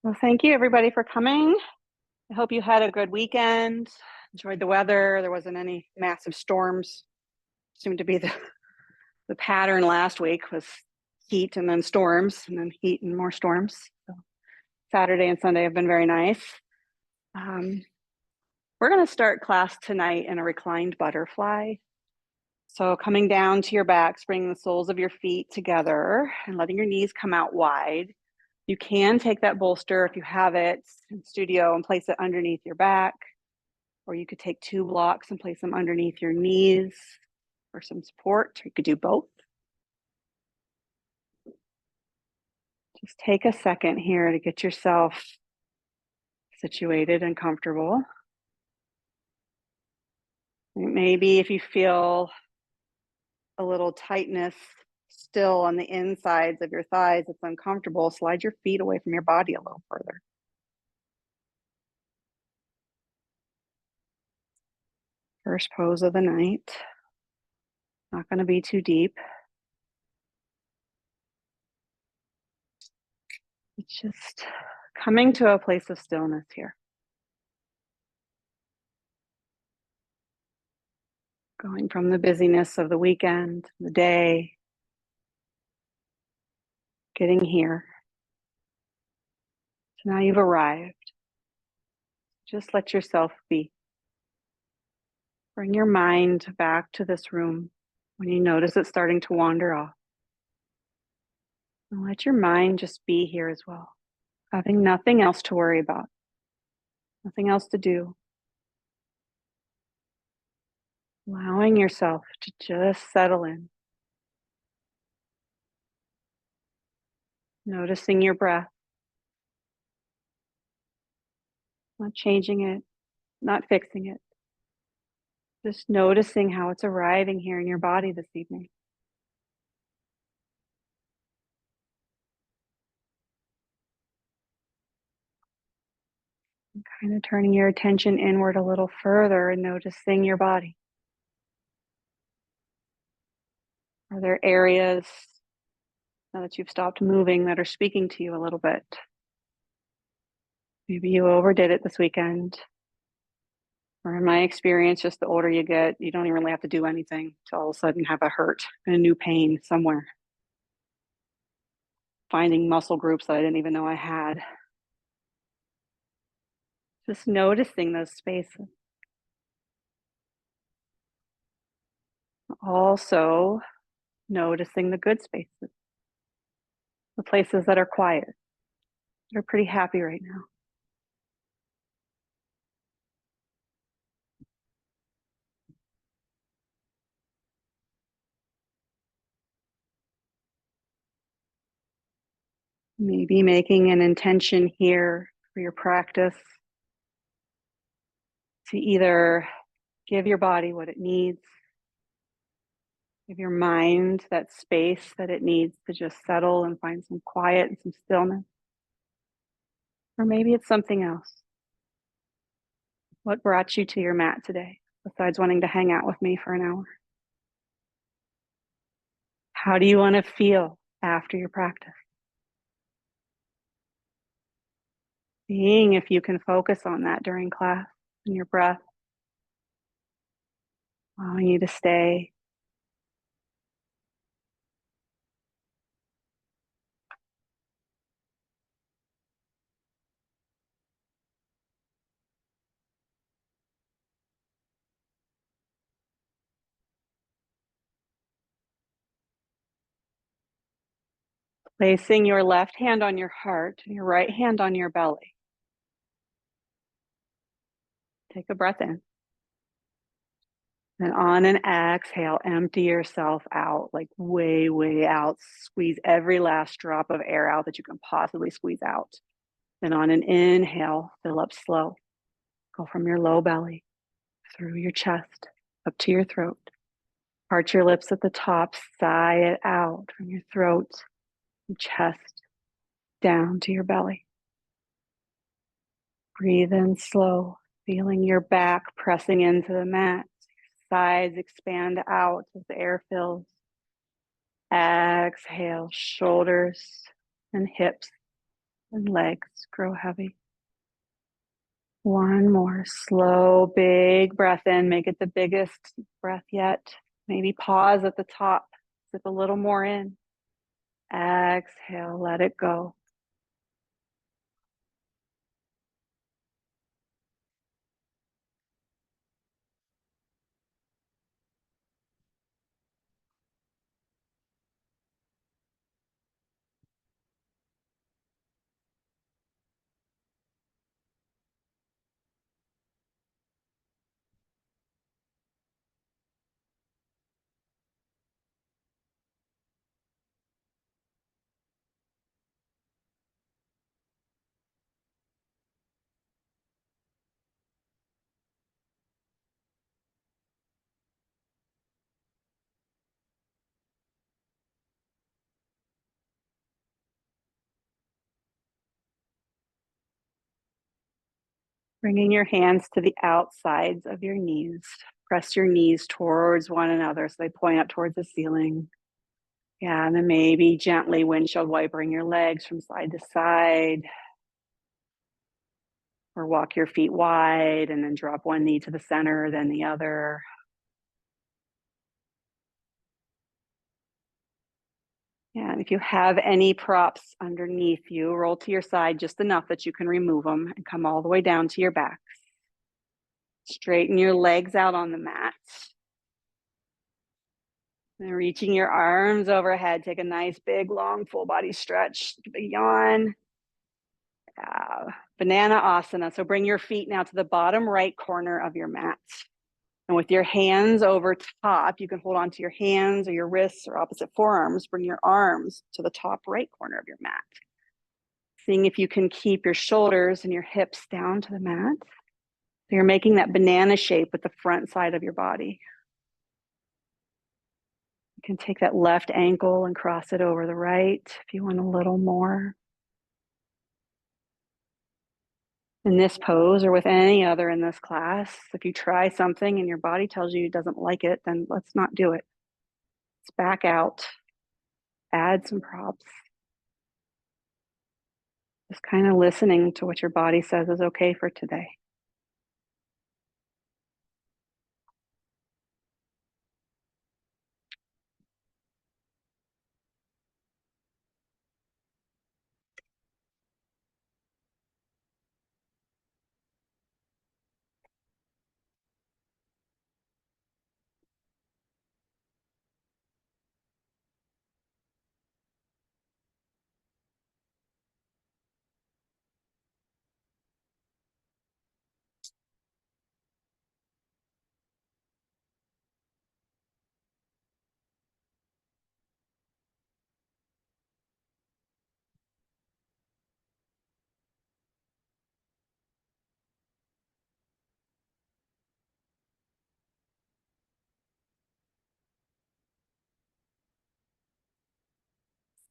Well, thank you everybody for coming. I hope you had a good weekend, enjoyed the weather. There wasn't any massive storms. Seemed to be the pattern last week was heat and then storms and then heat and more storms. So Saturday and Sunday have been very nice. We're going to start class tonight in a reclined butterfly. So coming down to your backs, bringing the soles of your feet together and letting your knees come out wide. You can take that bolster if you have it in studio and place it underneath your back, or you could take 2 blocks and place them underneath your knees for some support. You could do both. Just take a second here to get yourself situated and comfortable. Maybe if you feel a little tightness still on the insides of your thighs, it's uncomfortable, slide your feet away from your body a little further. First pose of the night. Not going to be too deep. It's just coming to a place of stillness here. Going from the busyness of the weekend, the day, getting here. So now you've arrived. Just let yourself be. Bring your mind back to this room when you notice it starting to wander off. And let your mind just be here as well, having nothing else to worry about, nothing else to do. Allowing yourself to just settle in. Noticing your breath. Not changing it, not fixing it. Just noticing how it's arriving here in your body this evening. And kind of turning your attention inward a little further and noticing your body. Are there areas, now that you've stopped moving, that are speaking to you a little bit? Maybe you overdid it this weekend. Or in my experience, just the older you get, you don't even really have to do anything to all of a sudden have a hurt and a new pain somewhere. Finding muscle groups that I didn't even know I had. Just noticing those spaces. Also noticing the good spaces. The places that are quiet, that are pretty happy right now. Maybe making an intention here for your practice to either give your body what it needs, give your mind that space that it needs to just settle and find some quiet and some stillness. Or maybe it's something else. What brought you to your mat today, besides wanting to hang out with me for an hour? How do you want to feel after your practice? Seeing if you can focus on that during class and your breath, allowing you to stay. Placing your left hand on your heart and your right hand on your belly. Take a breath in. And on an exhale, empty yourself out, like way, way out. Squeeze every last drop of air out that you can possibly squeeze out. Then on an inhale, fill up slow. Go from your low belly, through your chest, up to your throat. Part your lips at the top, sigh it out from your throat, your chest, down to your belly. Breathe in slow, feeling your back pressing into the mat. Sides expand out as the air fills. Exhale, shoulders and hips and legs grow heavy. One more slow, big breath in. Make it the biggest breath yet. Maybe pause at the top. Sip a little more in. Exhale, let it go. Bringing your hands to the outsides of your knees. Press your knees towards one another so they point up towards the ceiling. Yeah, and then maybe gently windshield wipering your legs from side to side. Or walk your feet wide and then drop one knee to the center, then the other. Yeah, and if you have any props underneath you, roll to your side just enough that you can remove them and come all the way down to your backs. Straighten your legs out on the mat. And reaching your arms overhead, take a nice big long full body stretch, give a yawn. Banana asana. So bring your feet now to the bottom right corner of your mat. And with your hands over top, you can hold on to your hands or your wrists or opposite forearms. Bring your arms to the top right corner of your mat. Seeing if you can keep your shoulders and your hips down to the mat. So you're making that banana shape with the front side of your body. You can take that left ankle and cross it over the right if you want a little more. In this pose or with any other in this class, if you try something and your body tells you it doesn't like it, then let's not do it. Let's back out, add some props. Just kind of listening to what your body says is okay for today.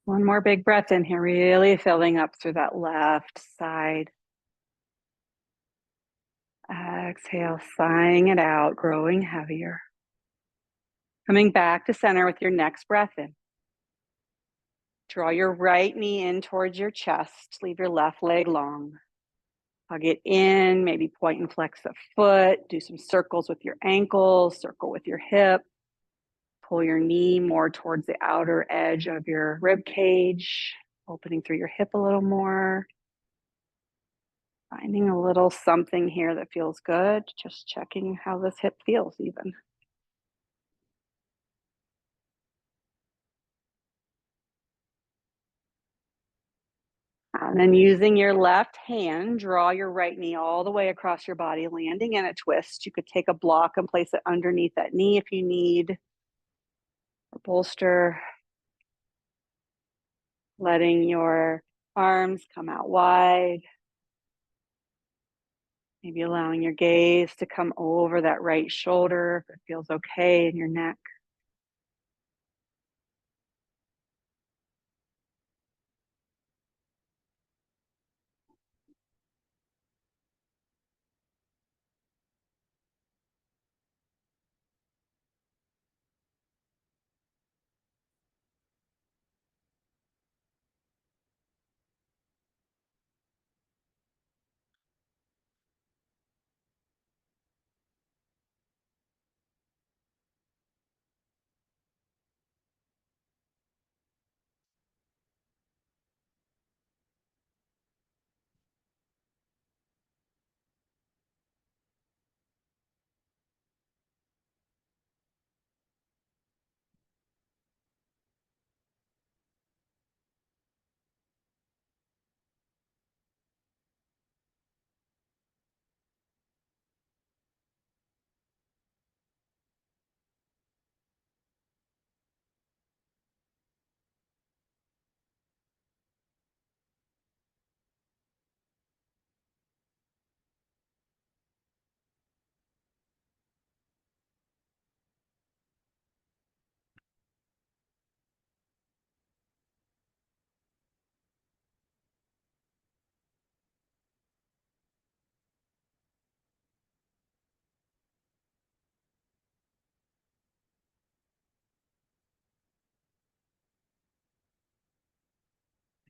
One more big breath in here, really filling up through that left side. Exhale, sighing it out, growing heavier. Coming back to center with your next breath in. Draw your right knee in towards your chest. Leave your left leg long. Hug it in, maybe point and flex the foot. Do some circles with your ankles, circle with your hip. Pull your knee more towards the outer edge of your rib cage, opening through your hip a little more. Finding a little something here that feels good, just checking how this hip feels even. And then using your left hand, draw your right knee all the way across your body, landing in a twist. You could take a block and place it underneath that knee if you need, or bolster. Letting your arms come out wide. Maybe allowing your gaze to come over that right shoulder if it feels okay in your neck.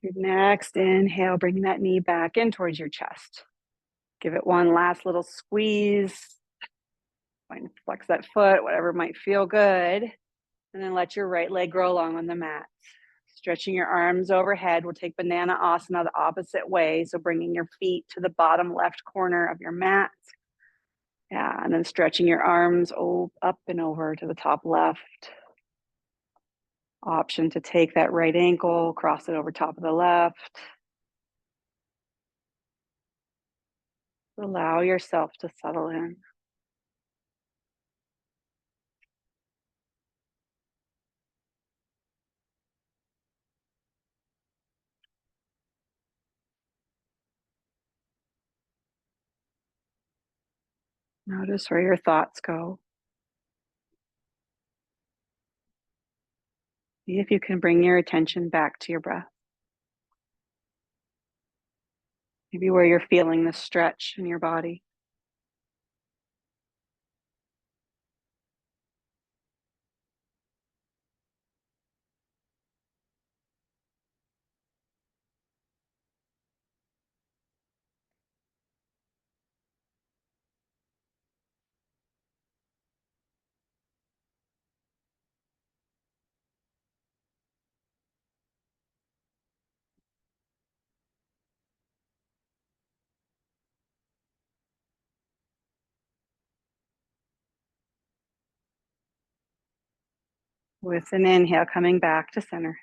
Your next inhale, bring that knee back in towards your chest. Give it one last little squeeze. Flex that foot, whatever might feel good. And then let your right leg grow long on the mat. Stretching your arms overhead. We'll take Banana Asana the opposite way. So bringing your feet to the bottom left corner of your mat. Yeah, and then stretching your arms up and over to the top left. Option to take that right ankle, cross it over top of the left. Allow yourself to settle in. Notice where your thoughts go. See if you can bring your attention back to your breath. Maybe where you're feeling the stretch in your body. With an inhale, coming back to center.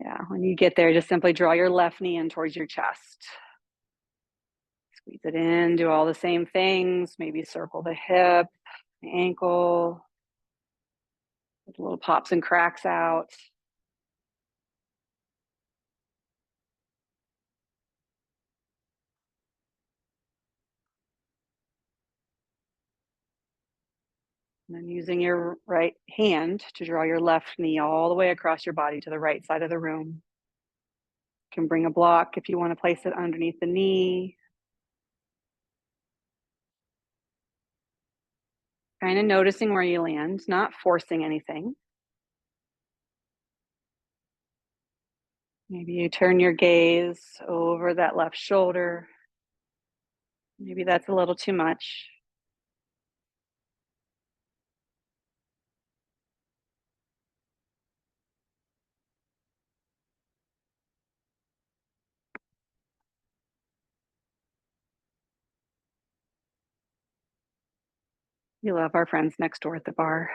Yeah, when you get there, just simply draw your left knee in towards your chest. Squeeze it in, do all the same things. Maybe circle the hip, the ankle, with little pops and cracks out. And then using your right hand to draw your left knee all the way across your body to the right side of the room. You can bring a block if you want to place it underneath the knee. Kind of noticing where you land, not forcing anything. Maybe you turn your gaze over that left shoulder. Maybe that's a little too much. We love our friends next door at the bar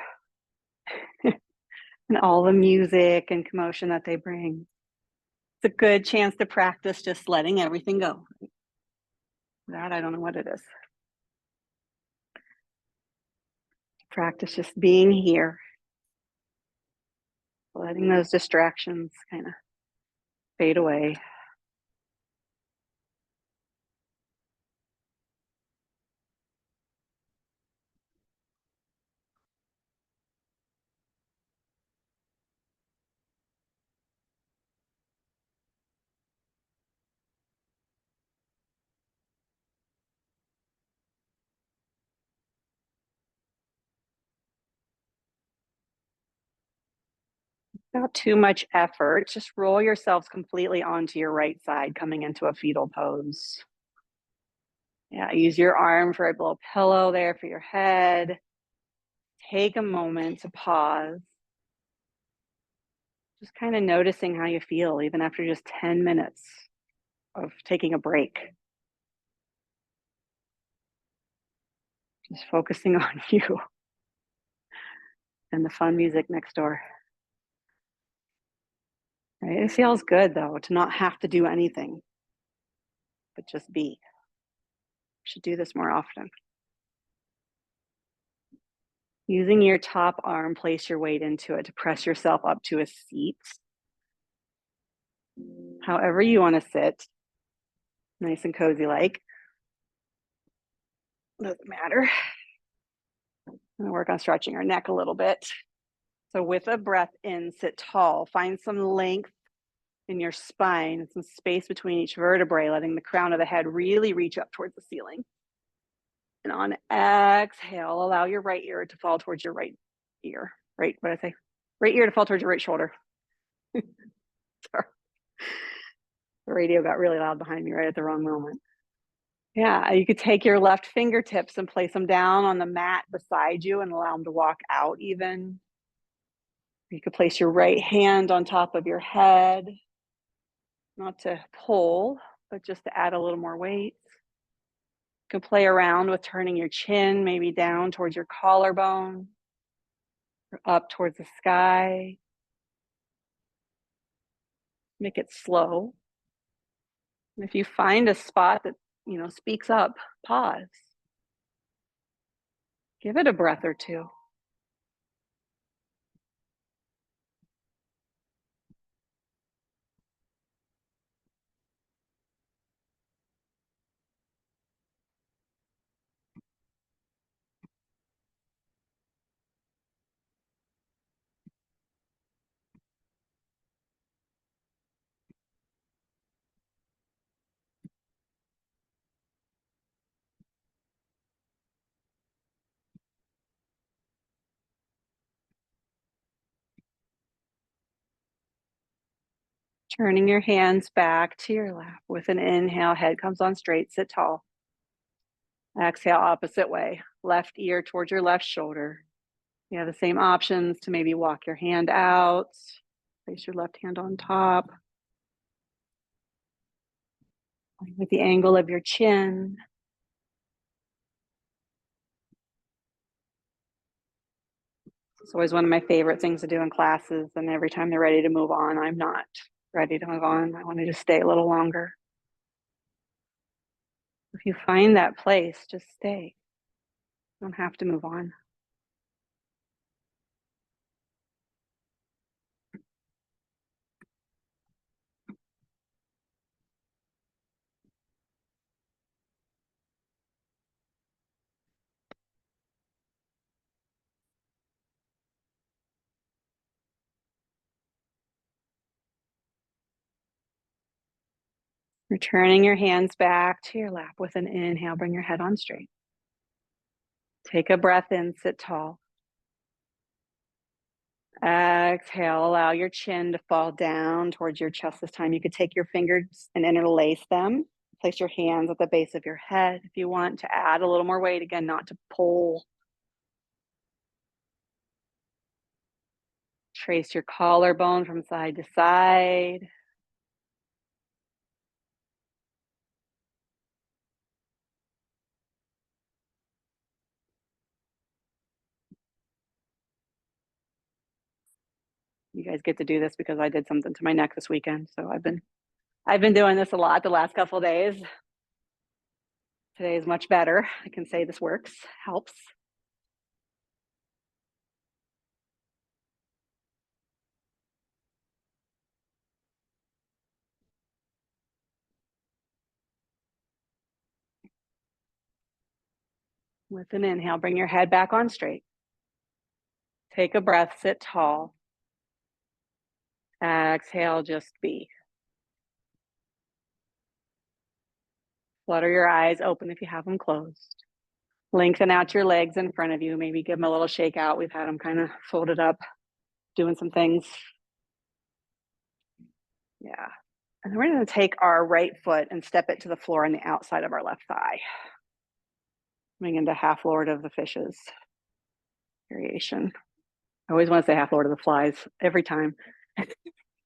and all the music and commotion that they bring. It's a good chance to practice just letting everything go. That, I don't know what it is. Practice just being here, letting those distractions kind of fade away. Without too much effort, just roll yourselves completely onto your right side, coming into a fetal pose. Yeah, use your arm for a little pillow there for your head. Take a moment to pause. Just kind of noticing how you feel, even after just 10 minutes of taking a break. Just focusing on you and the fun music next door. Right? It feels good though to not have to do anything, but just be. Should do this more often. Using your top arm, place your weight into it to press yourself up to a seat. However you want to sit, nice and cozy like. Doesn't matter. I'm gonna work on stretching our neck a little bit. So with a breath in, sit tall. Find some length in your spine and some space between each vertebrae, letting the crown of the head really reach up towards the ceiling. And on exhale, allow your right ear to fall towards your right ear. Right, what did I say? Right ear to fall towards your right shoulder. Sorry. The radio got really loud behind me right at the wrong moment. Yeah, you could take your left fingertips and place them down on the mat beside you and allow them to walk out even. You could place your right hand on top of your head, not to pull, but just to add a little more weight. You can play around with turning your chin maybe down towards your collarbone or up towards the sky. Make it slow. And if you find a spot that, speaks up, pause. Give it a breath or two. Turning your hands back to your lap with an inhale, head comes on straight, sit tall. Exhale, opposite way, left ear towards your left shoulder. You have the same options to maybe walk your hand out, place your left hand on top with the angle of your chin. It's always one of my favorite things to do in classes, and every time they're ready to move on, I'm not ready to move on. I want to just stay a little longer. If you find that place, just stay. You don't have to move on. Returning your hands back to your lap with an inhale, bring your head on straight. Take a breath in, sit tall. Exhale, allow your chin to fall down towards your chest this time. You could take your fingers and interlace them. Place your hands at the base of your head if you want to add a little more weight, again, not to pull. Trace your collarbone from side to side. You guys get to do this because I did something to my neck this weekend. So I've been doing this a lot the last couple of days. Today is much better. I can say this works, helps. With an inhale, bring your head back on straight. Take a breath, sit tall. Exhale, just be. Flutter your eyes open if you have them closed. Lengthen out your legs in front of you. Maybe give them a little shake out. We've had them kind of folded up, doing some things. Yeah. And then we're going to take our right foot and step it to the floor on the outside of our left thigh. Coming into half lord of the fishes variation. I always want to say half lord of the flies every time.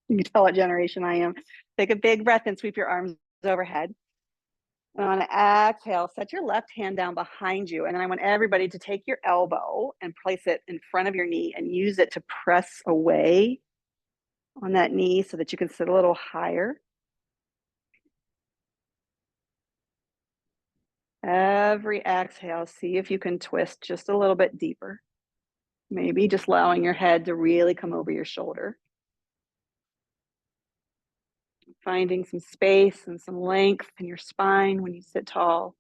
You can tell what generation I am. Take a big breath and sweep your arms overhead. And on an exhale, set your left hand down behind you. And then I want everybody to take your elbow and place it in front of your knee and use it to press away on that knee so that you can sit a little higher. Every exhale, see if you can twist just a little bit deeper. Maybe just allowing your head to really come over your shoulder. Finding some space and some length in your spine when you sit tall.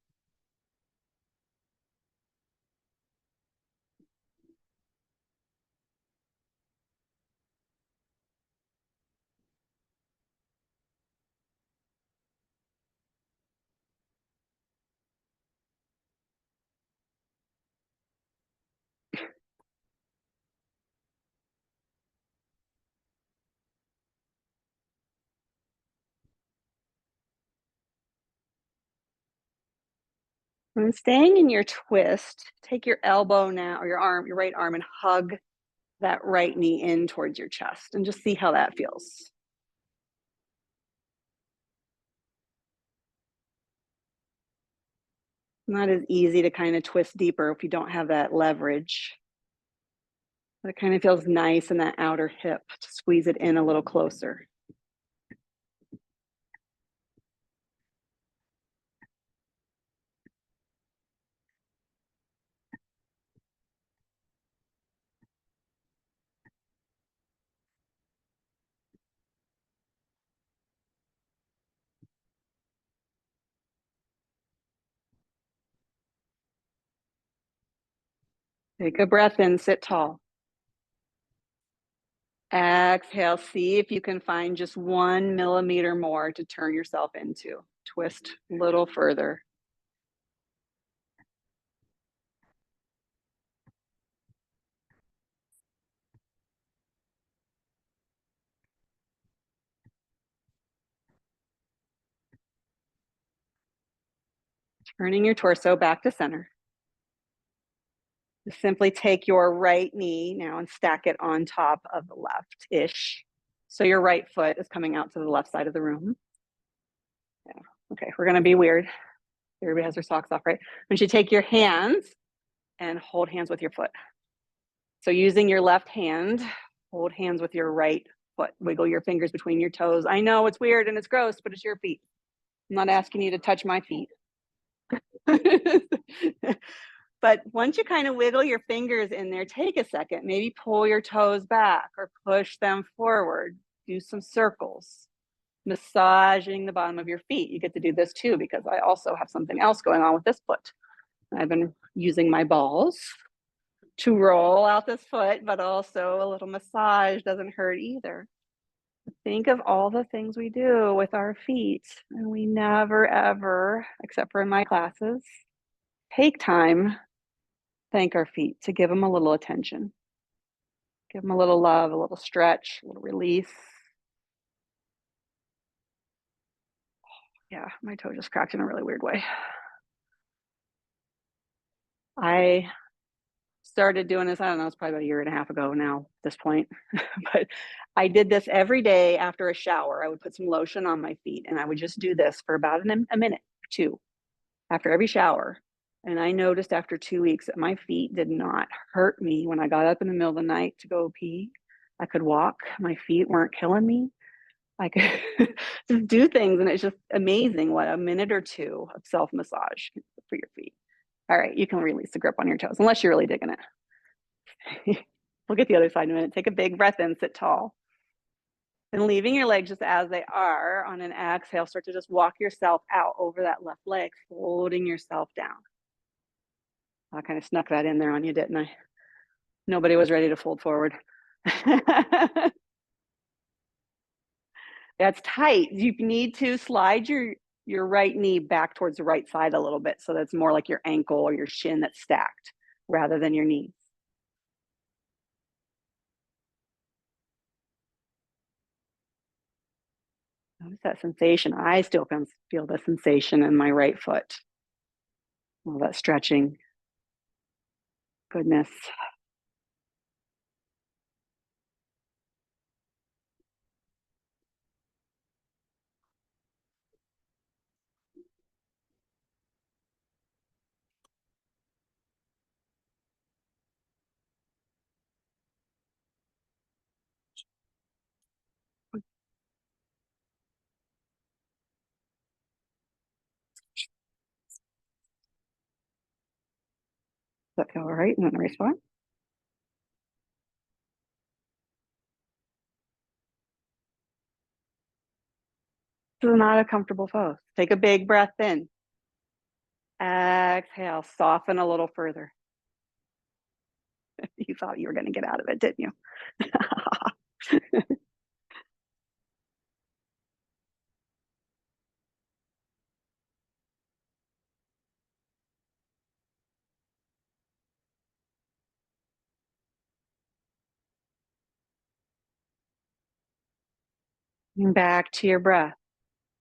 And staying in your twist, take your elbow now, or your arm, your right arm, and hug that right knee in towards your chest and just see how that feels. Not as easy to kind of twist deeper if you don't have that leverage. But it kind of feels nice in that outer hip to squeeze it in a little closer. Take a breath in, sit tall. Exhale, see if you can find just 1 millimeter more to turn yourself into. Twist a little further. Turning your torso back to center. Just simply take your right knee now and stack it on top of the left-ish. So your right foot is coming out to the left side of the room. Yeah. Okay, we're gonna be weird. Everybody has their socks off, right? Once you take your hands and hold hands with your foot. So using your left hand, hold hands with your right foot. Wiggle your fingers between your toes. I know it's weird and it's gross, but it's your feet. I'm not asking you to touch my feet. But once you kind of wiggle your fingers in there, take a second, maybe pull your toes back or push them forward. Do some circles, massaging the bottom of your feet. You get to do this too, because I also have something else going on with this foot. I've been using my balls to roll out this foot, but also a little massage doesn't hurt either. Think of all the things we do with our feet, and we never, ever, except for in my classes, take time, thank our feet, to give them a little attention. Give them a little love, a little stretch, a little release. Yeah, my toe just cracked in a really weird way. I started doing this, I don't know, it's probably about a year and a half ago now at this point. But I did this every day after a shower. I would put some lotion on my feet and I would just do this for about a minute or two after every shower. And I noticed after 2 weeks that my feet did not hurt me when I got up in the middle of the night to go pee. I could walk, my feet weren't killing me. I could just do things, and it's just amazing what a minute or two of self massage for your feet. All right, you can release the grip on your toes, unless you're really digging it. We'll get the other side in a minute. Take a big breath in, sit tall. And leaving your legs just as they are on an exhale, start to just walk yourself out over that left leg, folding yourself down. I kind of snuck that in there on you, didn't I? Nobody was ready to fold forward. That's tight. You need to slide your right knee back towards the right side a little bit so that's more like your ankle or your shin that's stacked rather than your knees. Notice that sensation. I still can feel the sensation in my right foot. All that stretching. Goodness. Does that feel all right in the right spot? This is not a comfortable pose. Take a big breath in. Exhale, soften a little further. You thought you were going to get out of it, didn't you? Back to your breath,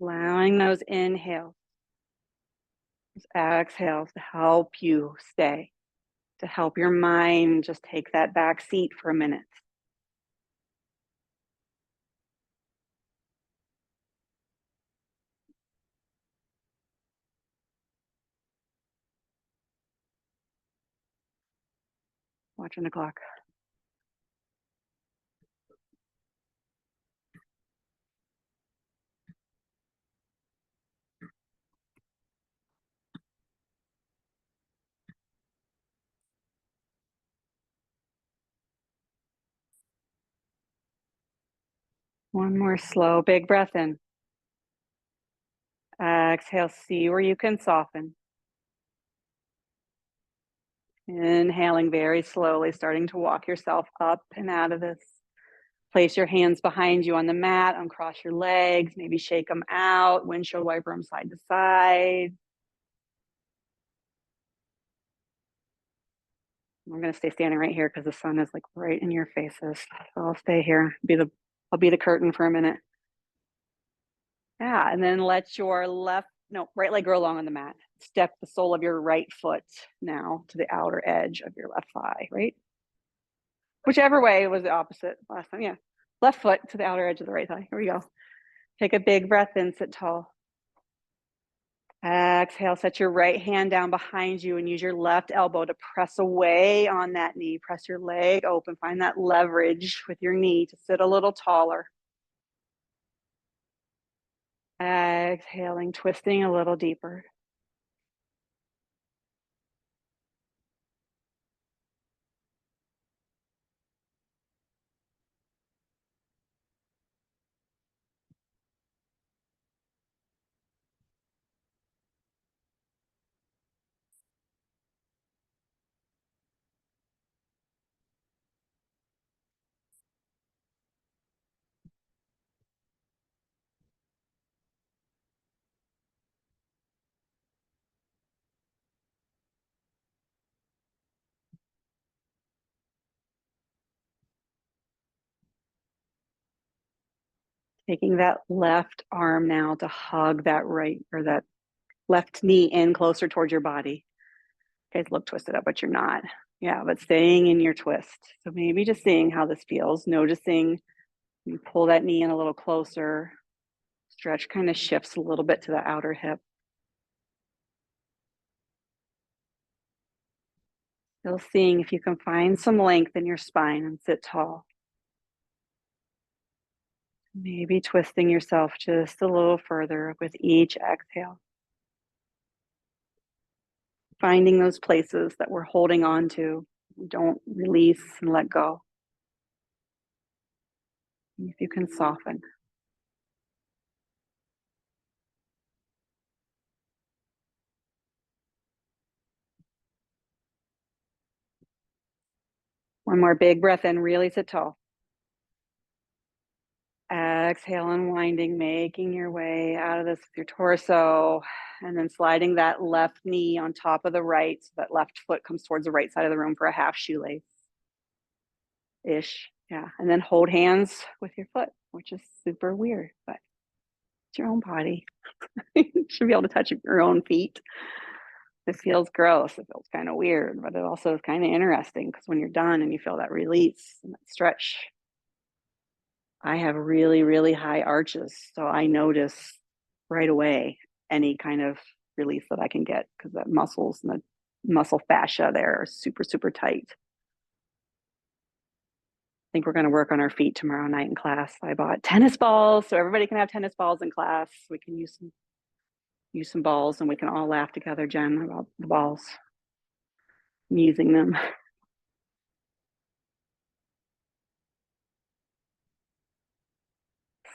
allowing those inhales. Just exhale to help you stay, to help your mind just take that back seat for a minute. Watching the clock. One more slow, big breath in. Exhale, see where you can soften. Inhaling very slowly, starting to walk yourself up and out of this. Place your hands behind you on the mat, uncross your legs, maybe shake them out, windshield wiper them side to side. I'm going to stay standing right here because the sun is like right in your faces. So I'll stay here. I'll be the curtain for a minute. Yeah, and then let your right leg go along on the mat. Step the sole of your right foot now to the outer edge of your left thigh, right? Whichever way was the opposite last time. Yeah. Left foot to the outer edge of the right thigh. Here we go. Take a big breath in, sit tall. Exhale, set your right hand down behind you and use your left elbow to press away on that knee. Press your leg open. Find that leverage with your knee to sit a little taller. Exhaling, twisting a little deeper. Taking that left arm now to hug that right or that left knee in closer towards your body. Guys look twisted up, but you're not. Yeah, but staying in your twist. So maybe just seeing how this feels, noticing you pull that knee in a little closer. Stretch kind of shifts a little bit to the outer hip. Still seeing if you can find some length in your spine and sit tall. Maybe twisting yourself just a little further with each exhale. Finding those places that we're holding on to. Don't release and let go. If you can soften. One more big breath in, really sit tall. Exhale, unwinding, making your way out of this with your torso, and then sliding that left knee on top of the right, so that left foot comes towards the right side of the room for a half shoelace. Ish, yeah. And then hold hands with your foot, which is super weird, but it's your own body. You should be able to touch your own feet. It feels gross. It feels kind of weird, but it also is kind of interesting because when you're done and you feel that release and that stretch, I have really, really high arches. So I notice right away any kind of release that I can get because the muscles and the muscle fascia there are super, super tight. I think we're going to work on our feet tomorrow night in class. I bought tennis balls so everybody can have tennis balls in class. We can use some balls and we can all laugh together, Jen, about the balls. I'm using them.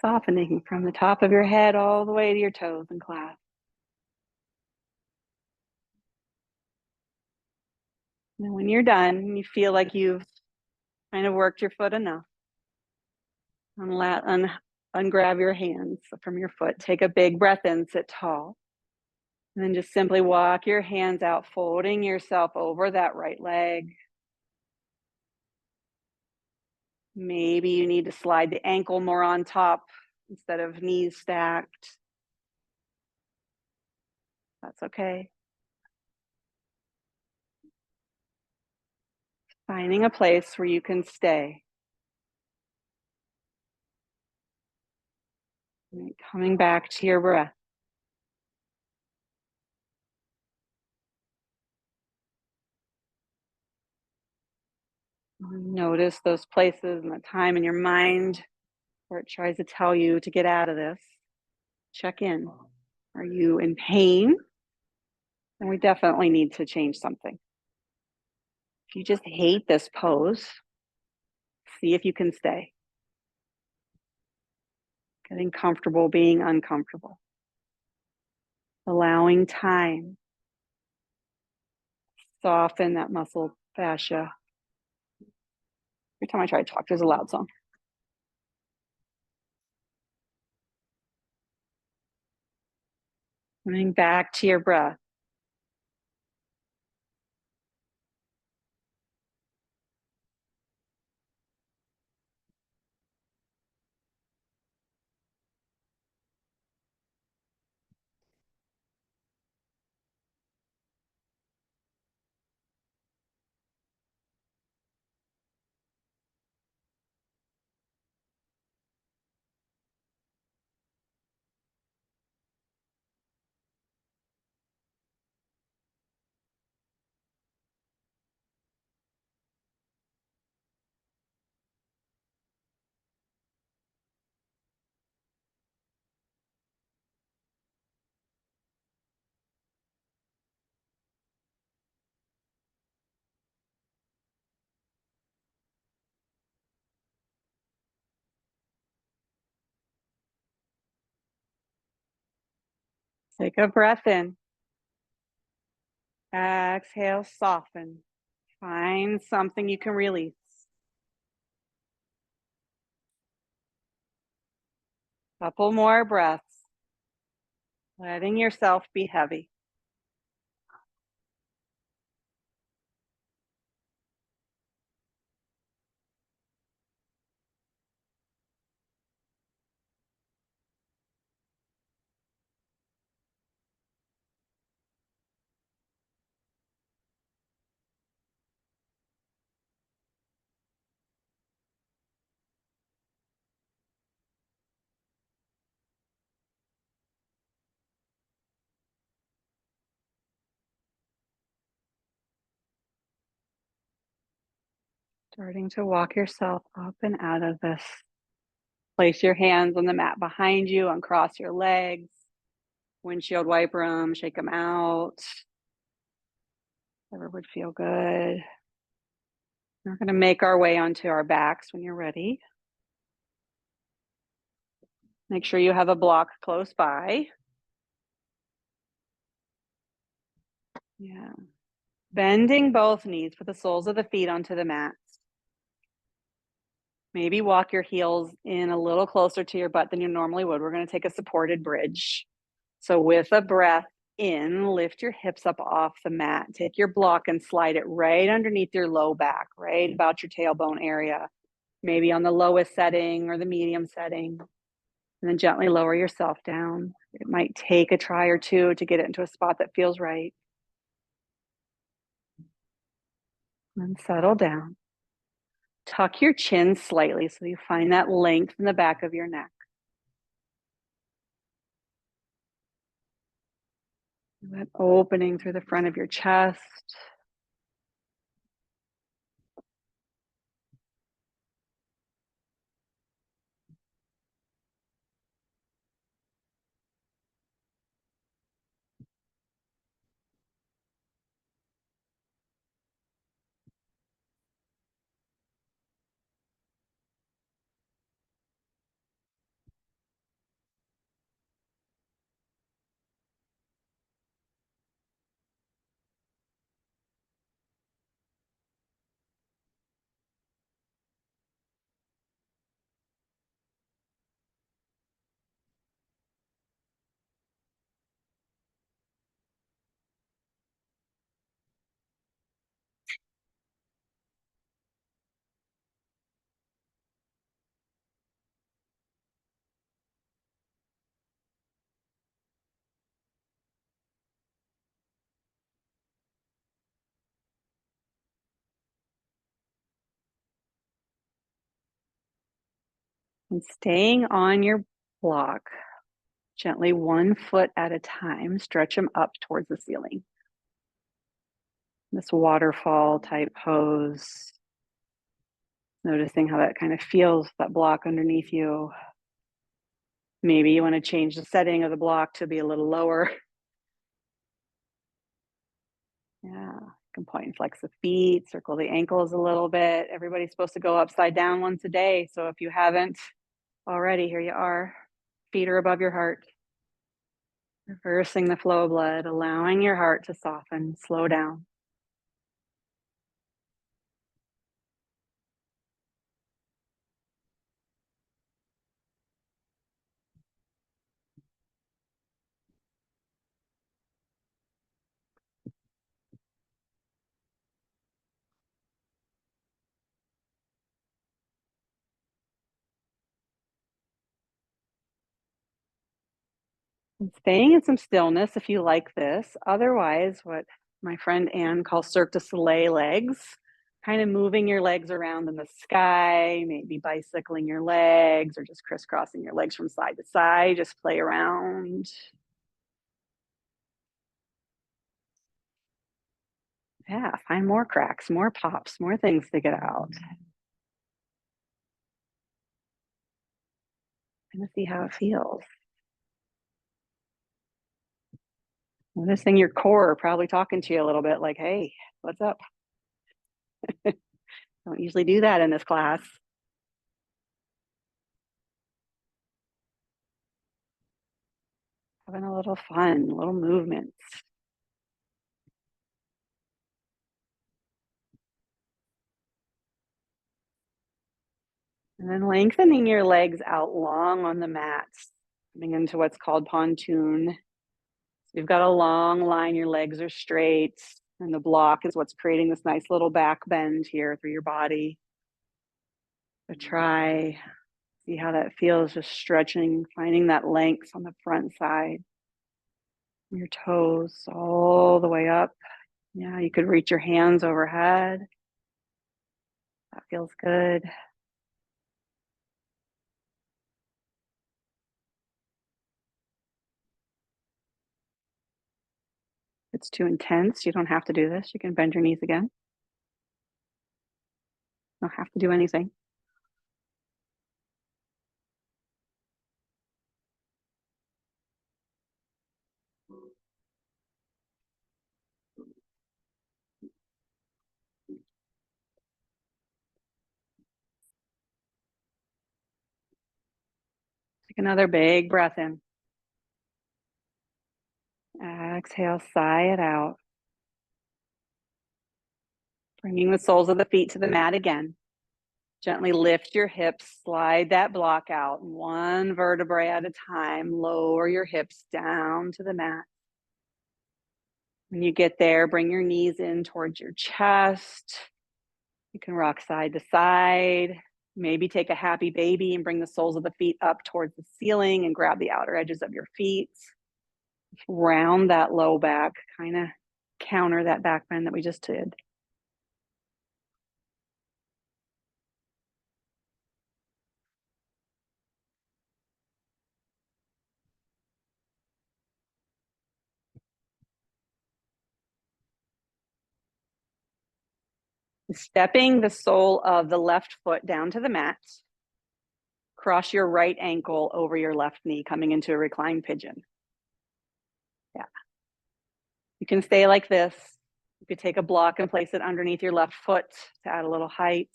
Softening from the top of your head all the way to your toes in class. And when you're done, you feel like you've kind of worked your foot enough. Ungrab your hands from your foot. Take a big breath in, sit tall. And then just simply walk your hands out, folding yourself over that right leg. Maybe you need to slide the ankle more on top instead of knees stacked. That's okay. Finding a place where you can stay. And coming back to your breath. Notice those places and the time in your mind where it tries to tell you to get out of this. Check in. Are you in pain? And we definitely need to change something. If you just hate this pose, see if you can stay. Getting comfortable being uncomfortable. Allowing time. Soften that muscle fascia. Every time I try to talk, there's a loud song. Coming back to your breath. Take a breath in. Exhale, soften. Find something you can release. Couple more breaths. Letting yourself be heavy. Starting to walk yourself up and out of this. Place your hands on the mat behind you, uncross your legs, windshield wiper them, shake them out. Whatever would feel good. We're going to make our way onto our backs when you're ready. Make sure you have a block close by. Yeah. Bending both knees, put the soles of the feet onto the mat. Maybe walk your heels in a little closer to your butt than you normally would. We're going to take a supported bridge. So with a breath in, lift your hips up off the mat. Take your block and slide it right underneath your low back, right about your tailbone area. Maybe on the lowest setting or the medium setting. And then gently lower yourself down. It might take a try or two to get it into a spot that feels right. And settle down. Tuck your chin slightly so you find that length in the back of your neck. That opening through the front of your chest. And staying on your block, gently 1 foot at a time, stretch them up towards the ceiling. This waterfall type pose. Noticing how that kind of feels, that block underneath you. Maybe you want to change the setting of the block to be a little lower. Yeah, you can point and flex the feet, circle the ankles a little bit. Everybody's supposed to go upside down once a day. So if you haven't already, here you are. Feet are above your heart. Reversing the flow of blood, allowing your heart to soften, slow down. And staying in some stillness if you like this. Otherwise, what my friend Anne calls Cirque du Soleil legs, kind of moving your legs around in the sky, maybe bicycling your legs or just crisscrossing your legs from side to side, just play around. Yeah, find more cracks, more pops, more things to get out. Kind of see how it feels. Noticing your core probably talking to you a little bit like, hey, what's up? Don't usually do that in this class. Having a little fun, little movements. And then lengthening your legs out long on the mat, coming into what's called pontoon. So you've got a long line, your legs are straight, and the block is what's creating this nice little back bend here through your body. So try, see how that feels, just stretching, finding that length on the front side. Your toes all the way up. Yeah, you could reach your hands overhead. That feels good. If it's too intense, you don't have to do this. You can bend your knees again. You don't have to do anything. Take another big breath in. Exhale, sigh it out. Bringing the soles of the feet to the mat again. Gently lift your hips, slide that block out 1 vertebrae at a time. Lower your hips down to the mat. When you get there, bring your knees in towards your chest. You can rock side to side. Maybe take a happy baby and bring the soles of the feet up towards the ceiling and grab the outer edges of your feet. Round that low back, kind of counter that back bend that we just did. Stepping the sole of the left foot down to the mat. Cross your right ankle over your left knee, coming into a reclined pigeon. Yeah. You can stay like this. You could take a block and place it underneath your left foot to add a little height.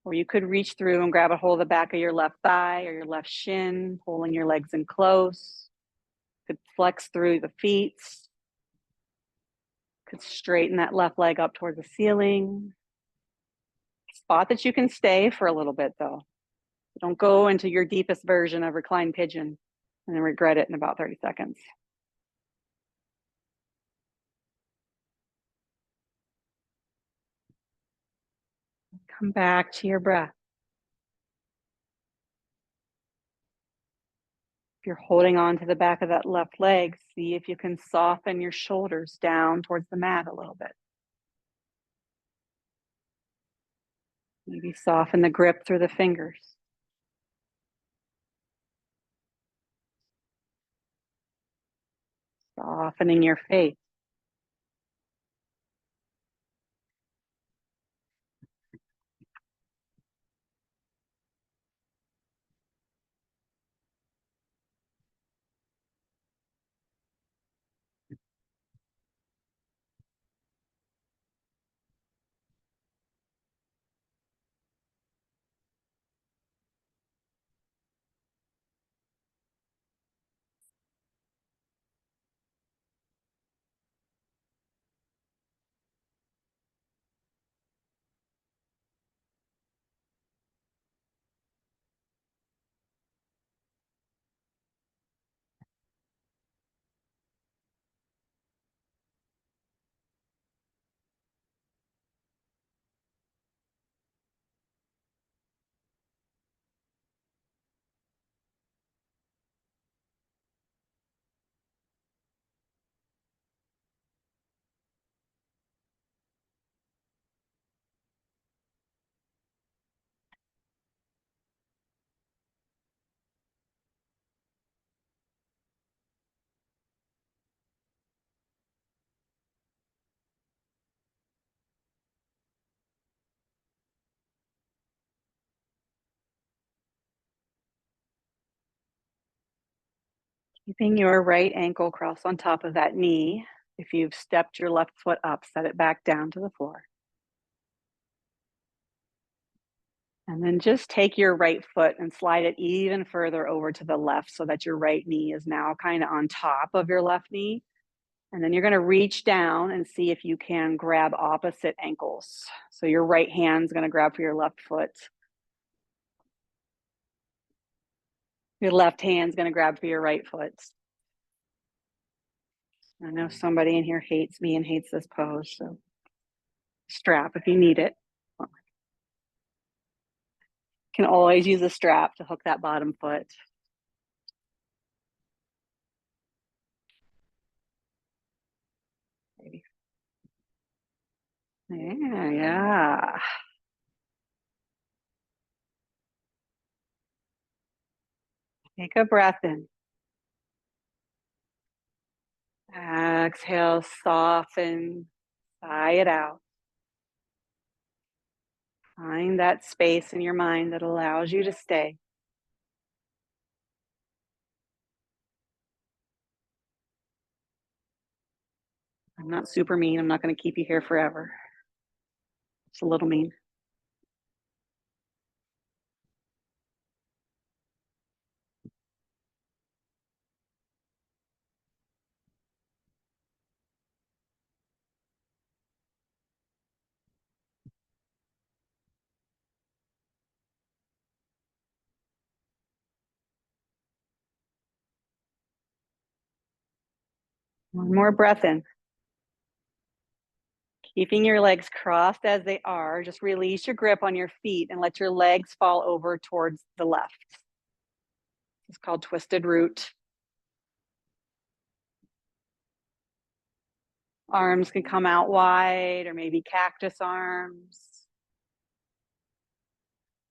Or you could reach through and grab a hold of the back of your left thigh or your left shin, pulling your legs in close. Could flex through the feet. Could straighten that left leg up towards the ceiling. Spot that you can stay for a little bit though. Don't go into your deepest version of reclined pigeon and then regret it in about 30 seconds. Come back to your breath. If you're holding on to the back of that left leg, see if you can soften your shoulders down towards the mat a little bit. Maybe soften the grip through the fingers. softening your face. Keeping your right ankle crossed on top of that knee. If you've stepped your left foot up, set it back down to the floor. And then just take your right foot and slide it even further over to the left so that your right knee is now kind of on top of your left knee. And then you're going to reach down and see if you can grab opposite ankles. So your right hand's going to grab for your left foot. Your left hand's going to grab for your right foot. I know somebody in here hates me and hates this pose, so strap if you need it. Can always use a strap to hook that bottom foot. Maybe. Yeah. Take a breath in. Exhale, soften, sigh it out. Find that space in your mind that allows you to stay. I'm not super mean. I'm not going to keep you here forever. It's a little mean. One more breath in. Keeping your legs crossed as they are, just release your grip on your feet and let your legs fall over towards the left. It's called twisted root. Arms can come out wide or maybe cactus arms.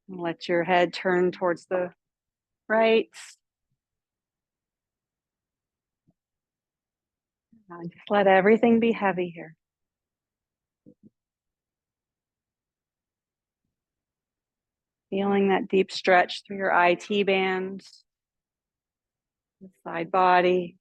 And let your head turn towards the right. Just let everything be heavy here. Feeling that deep stretch through your IT bands, the side body.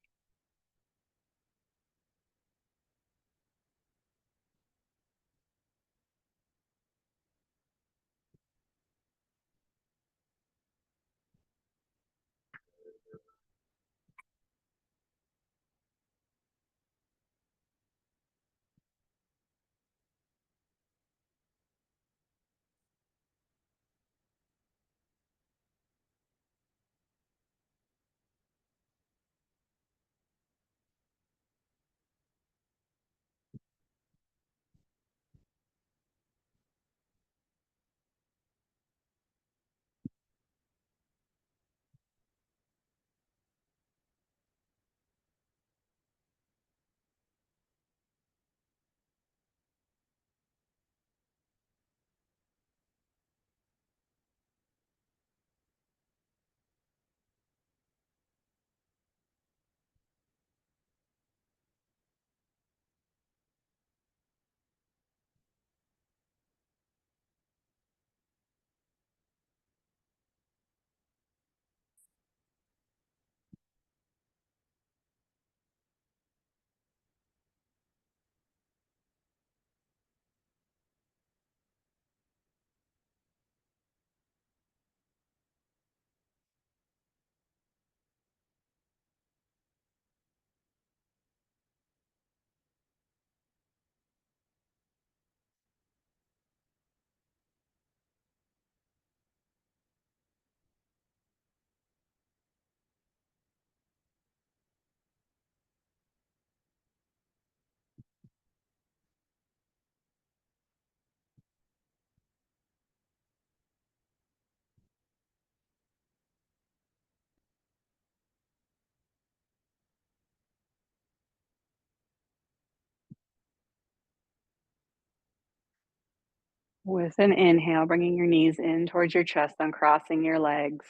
With an inhale, bringing your knees in towards your chest, uncrossing your legs.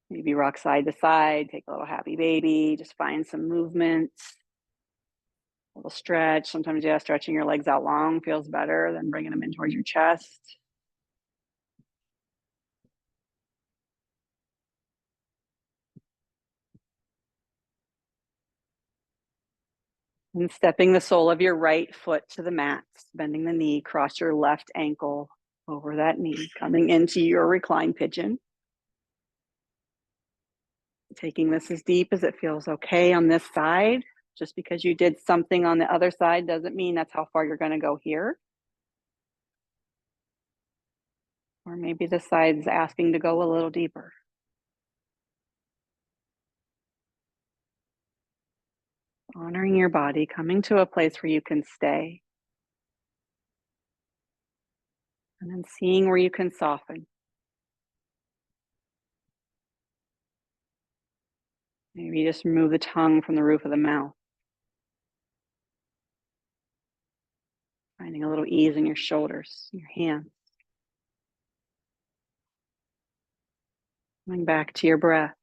Maybe rock side to side, take a little happy baby, just find some movement, a little stretch. Sometimes, yeah, stretching your legs out long feels better than bringing them in towards your chest. And stepping the sole of your right foot to the mat, bending the knee, cross your left ankle over that knee, coming into your reclined pigeon. Taking this as deep as it feels okay on this side. Just because you did something on the other side doesn't mean that's how far you're going to go here. Or maybe the side's asking to go a little deeper. Honoring your body, coming to a place where you can stay. And then seeing where you can soften. Maybe just remove the tongue from the roof of the mouth. Finding a little ease in your shoulders, your hands. Coming back to your breath.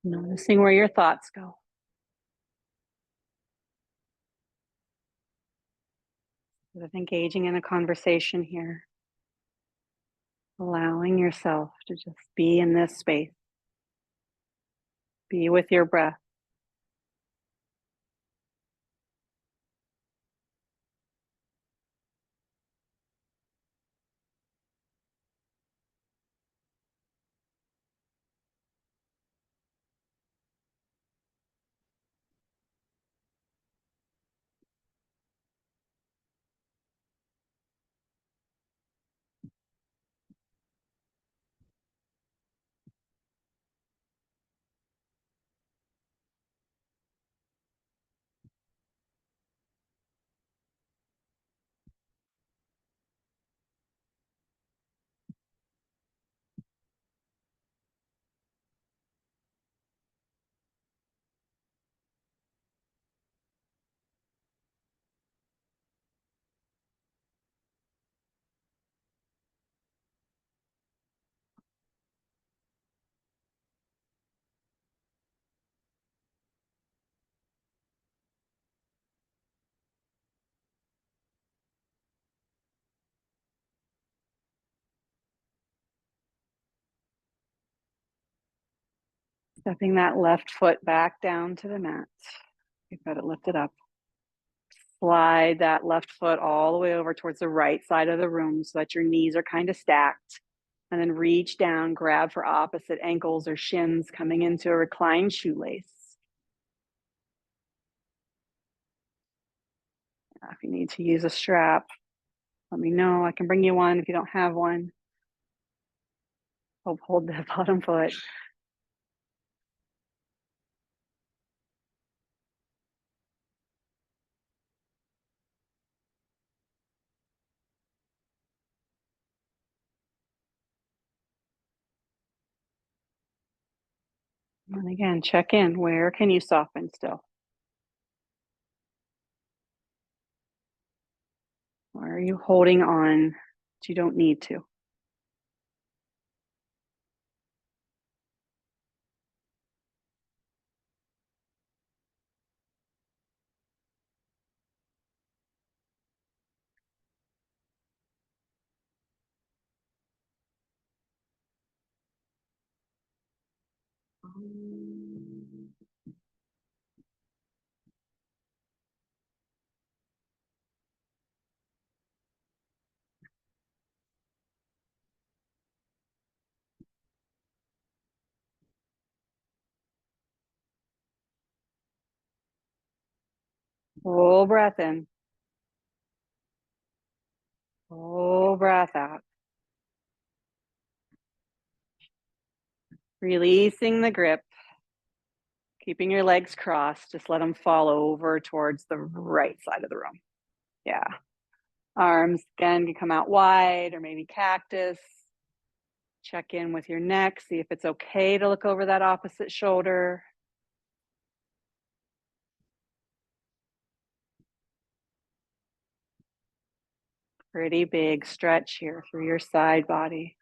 Noticing where your thoughts go. With engaging in a conversation here. Allowing yourself to just be in this space. Be with your breath. Stepping that left foot back down to the mat. You've got it lifted up. Slide that left foot all the way over towards the right side of the room so that your knees are kind of stacked. And then reach down, grab for opposite ankles or shins, coming into a reclined shoelace. If you need to use a strap, let me know. I can bring you one if you don't have one. Hold the bottom foot. And again, check in. Where can you soften still? Where are you holding on that you don't need to? Full breath in. Full breath out. Releasing the grip. Keeping your legs crossed. Just let them fall over towards the right side of the room. Yeah. Arms again can come out wide or maybe cactus. Check in with your neck. See if it's okay to look over that opposite shoulder. Pretty big stretch here through your side body.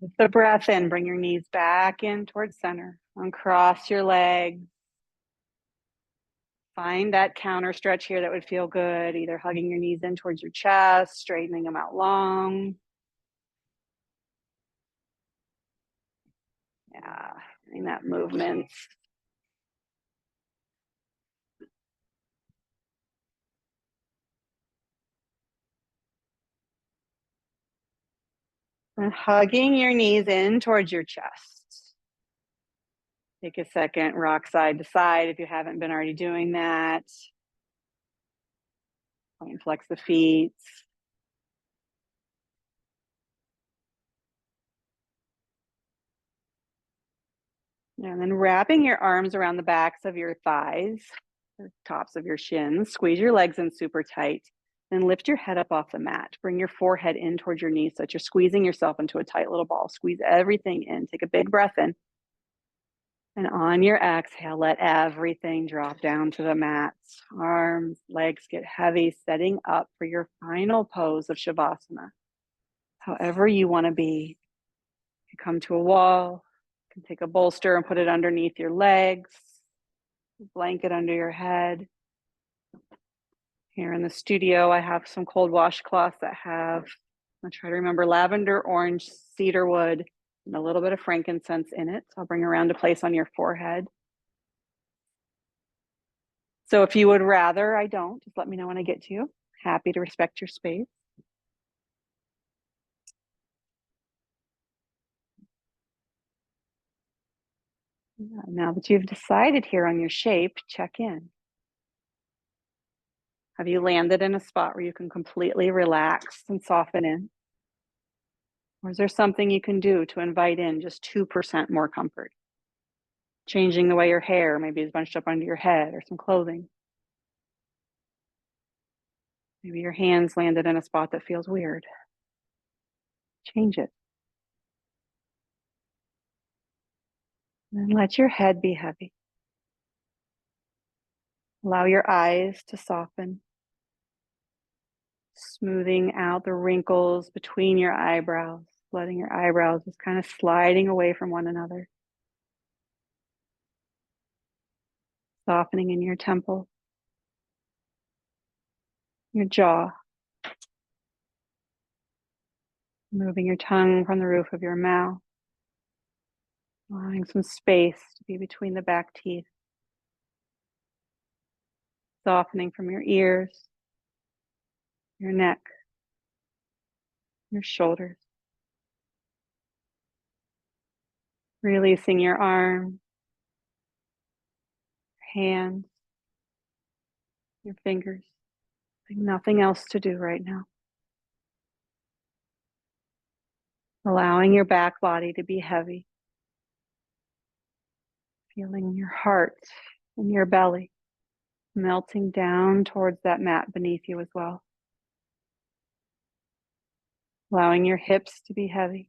With the breath in, bring your knees back in towards center. Uncross your legs. Find that counter stretch here that would feel good, either hugging your knees in towards your chest, straightening them out long. Yeah, getting that movement. And hugging your knees in towards your chest. Take a second, rock side to side if you haven't been already doing that. Point and flex the feet. And then wrapping your arms around the backs of your thighs, the tops of your shins. Squeeze your legs in super tight. Then lift your head up off the mat. Bring your forehead in towards your knees so that you're squeezing yourself into a tight little ball. Squeeze everything in. Take a big breath in. And on your exhale, let everything drop down to the mat. Arms, legs get heavy, setting up for your final pose of Shavasana. However you want to be. You come to a wall, you can take a bolster and put it underneath your legs, blanket under your head. Here in the studio, I have some cold washcloths that have, I'll try to remember, lavender, orange, cedar wood, and a little bit of frankincense in it. So I'll bring around to place on your forehead. So if you would rather I don't, just let me know when I get to you. Happy to respect your space. Now that you've decided here on your shape, check in. Have you landed in a spot where you can completely relax and soften in? Or is there something you can do to invite in just 2% more comfort? Changing the way your hair maybe is bunched up under your head, or some clothing. Maybe your hands landed in a spot that feels weird. Change it. And then let your head be heavy. Allow your eyes to soften. Smoothing out the wrinkles between your eyebrows, letting your eyebrows just kind of sliding away from one another. Softening in your temple, your jaw. Moving your tongue from the roof of your mouth. Allowing some space to be between the back teeth. Softening from your ears, your neck, your shoulders. Releasing your arms, hands, your fingers. Nothing else to do right now. Allowing your back body to be heavy. Feeling your heart and your belly melting down towards that mat beneath you as well. Allowing your hips to be heavy.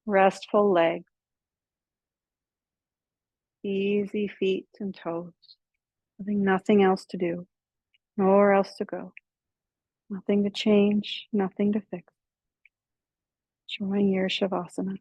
Restful legs. Easy feet and toes. Having nothing else to do, nowhere else to go. Nothing to change, nothing to fix. Enjoying your Shavasana.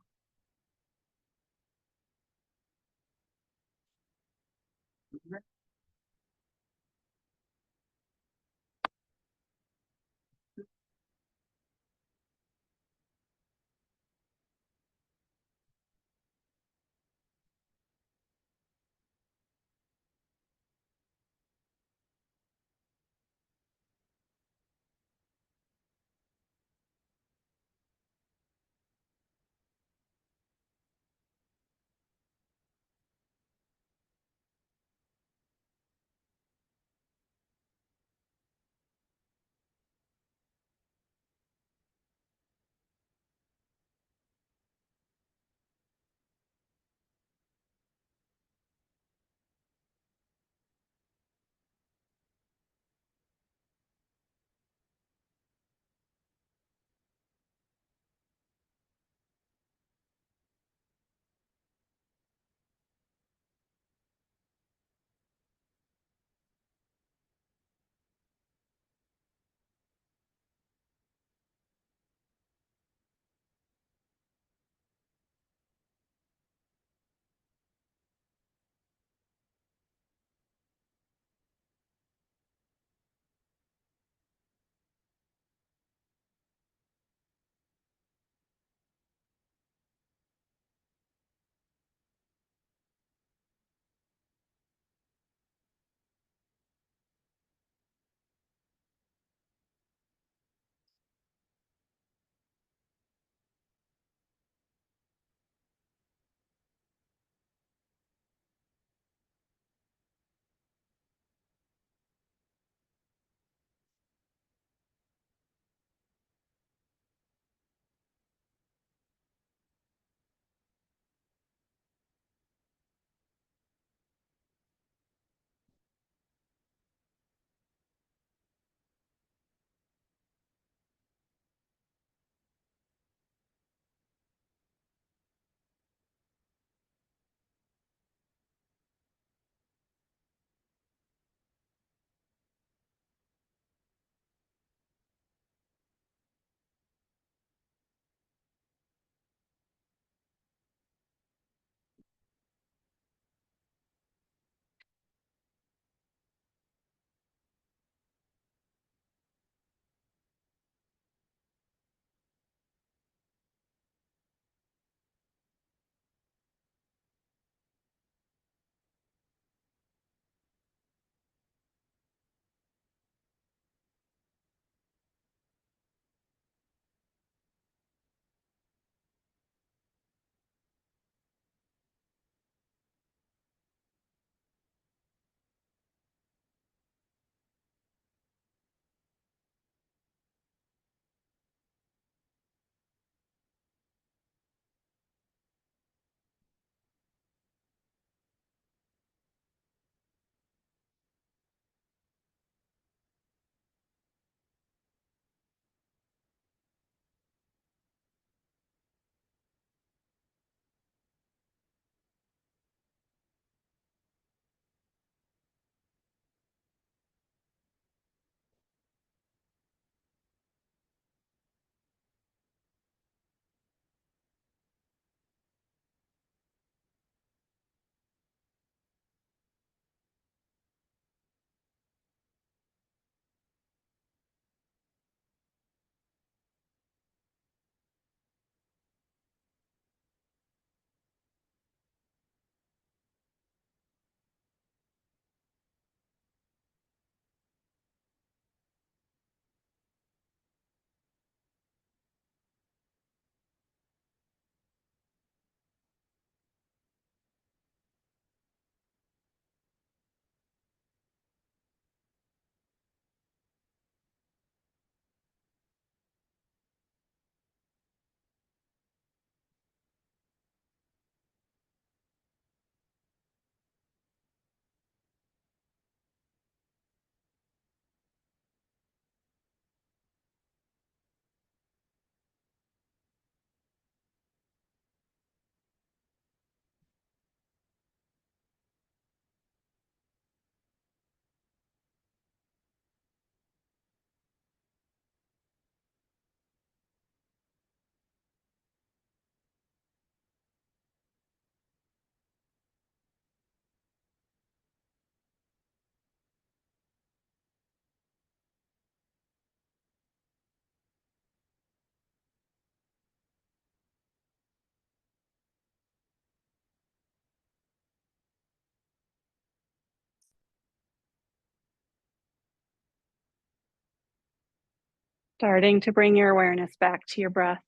Starting to bring your awareness back to your breath.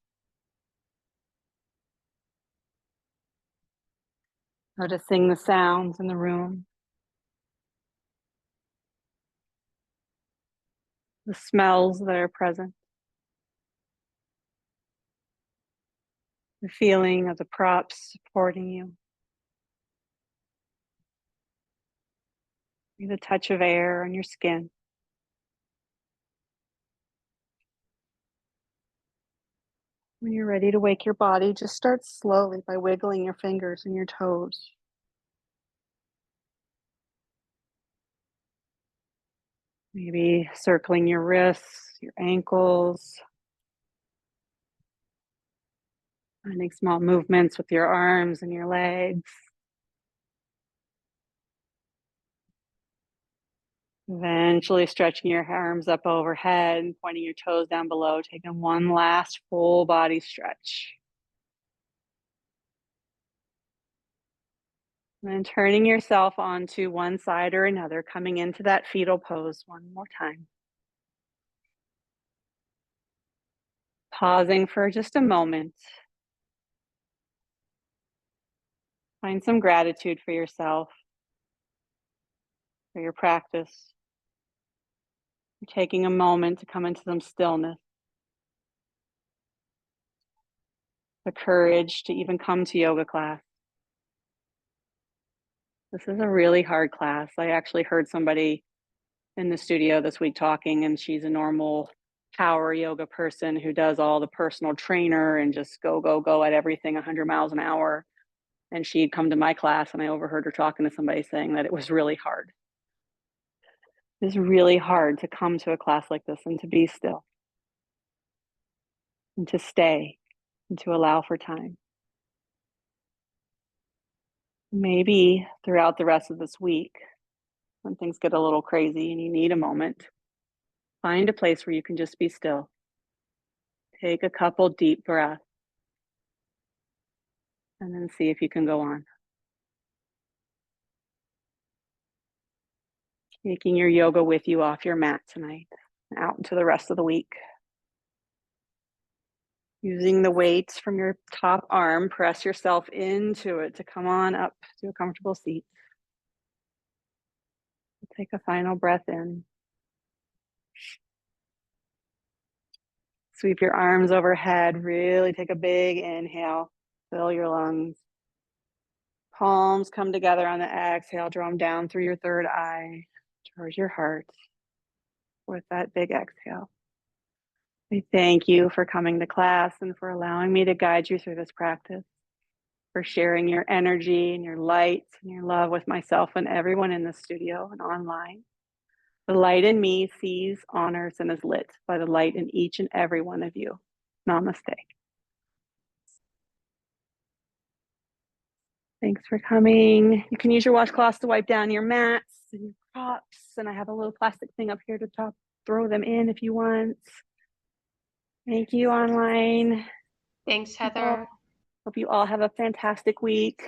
Noticing the sounds in the room. The smells that are present. The feeling of the props supporting you. The touch of air on your skin. When you're ready to wake your body, just start slowly by wiggling your fingers and your toes. Maybe circling your wrists, your ankles. Finding small movements with your arms and your legs. Eventually stretching your arms up overhead, pointing your toes down below, taking one last full body stretch. And then turning yourself onto one side or another, coming into that fetal pose one more time. Pausing for just a moment. Find some gratitude for yourself, for your practice. You're taking a moment to come into some stillness. The courage to even come to yoga class. This is a really hard class. I actually heard somebody in the studio this week talking, and she's a normal power yoga person who does all the personal trainer and just go at everything 100 miles an hour. And she'd come to my class, and I overheard her talking to somebody saying that it was really hard. It's really hard to come to a class like this and to be still and to stay and to allow for time. Maybe throughout the rest of this week, when things get a little crazy and you need a moment, find a place where you can just be still. Take a couple deep breaths and then see if you can go on. Taking your yoga with you off your mat tonight, out into the rest of the week. Using the weights from your top arm, press yourself into it to come on up to a comfortable seat. Take a final breath in. Sweep your arms overhead, really take a big inhale, fill your lungs. Palms come together on the exhale, draw them down through your third eye, towards your heart with that big exhale. I thank you for coming to class and for allowing me to guide you through this practice, for sharing your energy and your light and your love with myself and everyone in the studio and online. The light in me sees, honors, and is lit by the light in each and every one of you. Namaste. Thanks for coming. You can use your washcloths to wipe down your mats and your props. And I have a little plastic thing up here to throw them in if you want. Thank you, online. Thanks, Heather. Hope you all have a fantastic week.